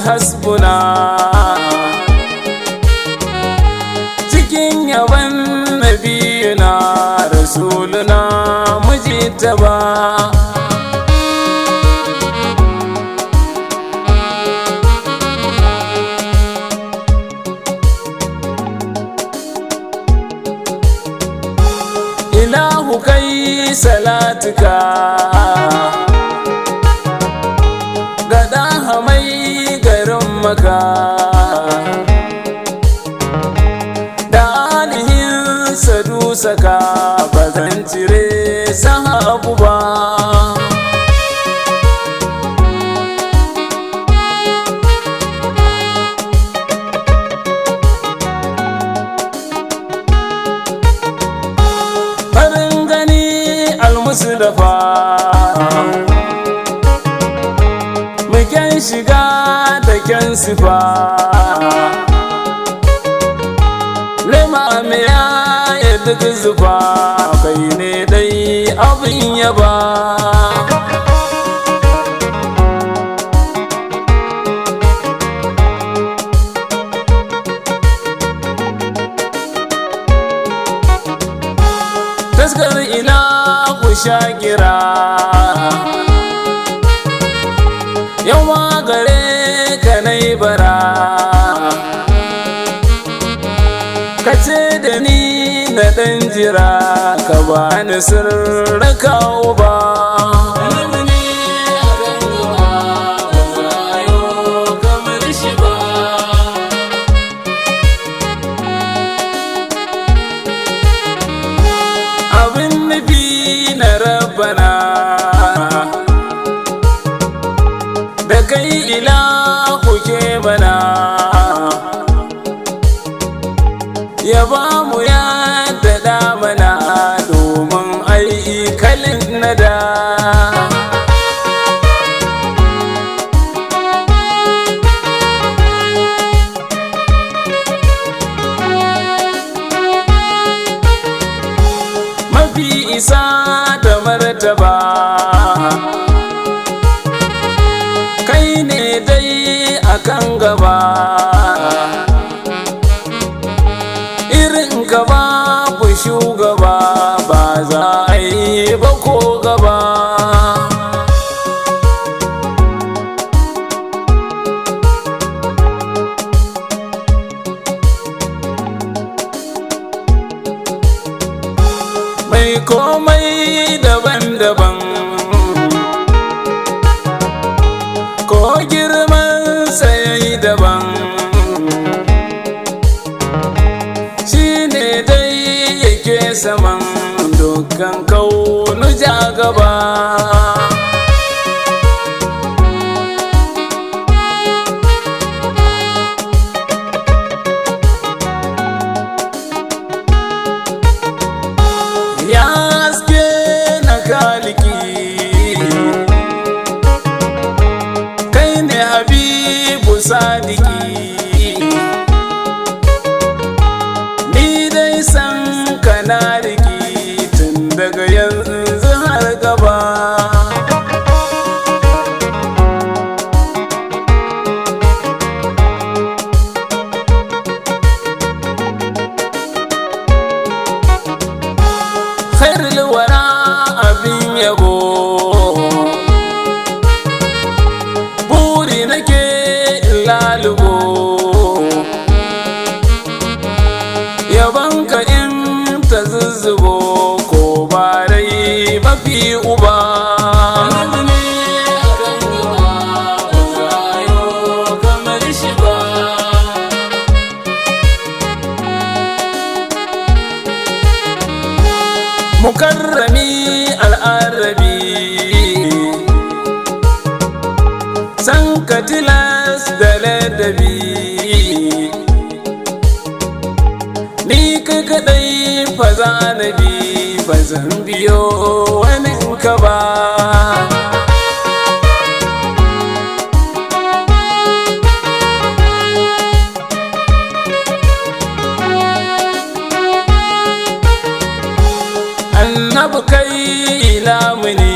hasbuna cikin yaban nabiyuna rasuluna mujtaba ilahu kai salatuka gada hamai garin maka da alihin sadusaka ba zan cire sahabu ba Mustafa muken shiga da kyan sifa limamiya ya duk zufa kai ne dai abin yaba taskar ila shagira yawa gare ka nai bara ka ce da ni na ɗan jira ka bani sirraka uba da kai ilahu ke bana ya ba mu ya daɗa mana domin aikalin nada mafi isa da martaba kai ne dai akan gaba irin ka babu shugaba ba za a yi ba ko gaba mai komai daban-daban ko girman sai daban shi ne dai yake saman dukkan kaunu ja gaba ya haske na kaliki kai ne habibu sadiki ni dai san kana riki tun daga yanzu har gaba khairul wara abin yabo buri nake lalubo yabanka in ta zuzzubo ko barai mafi uba mukarrami al'arabi san ka tilas da ladabi ni kai kadai fa za na bi ba zan biyo wani ka ba annabi kai lamuni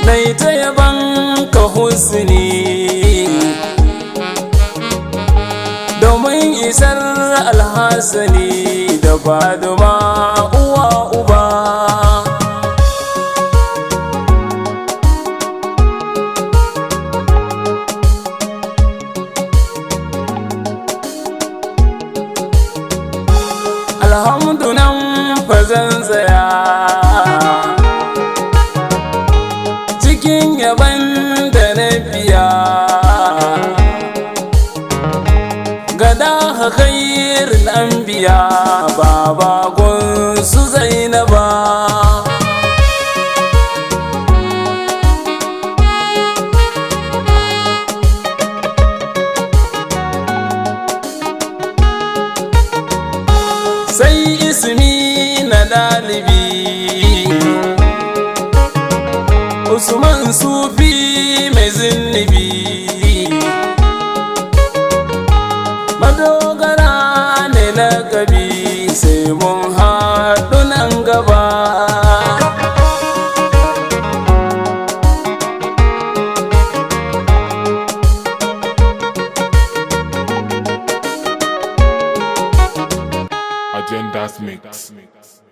nai ta yaban ka husni domin isar alhassani da Faduma uwa uba. Alhamdu nan fa zan tsaya cikin yaban da na biya gada khairul anbiya baba gun su Zainaba. Sai ismi na dalibi Usman Sufi mai zinnibi madogara ne lakabi sai mun haɗu nan gaba. Agendas Mix.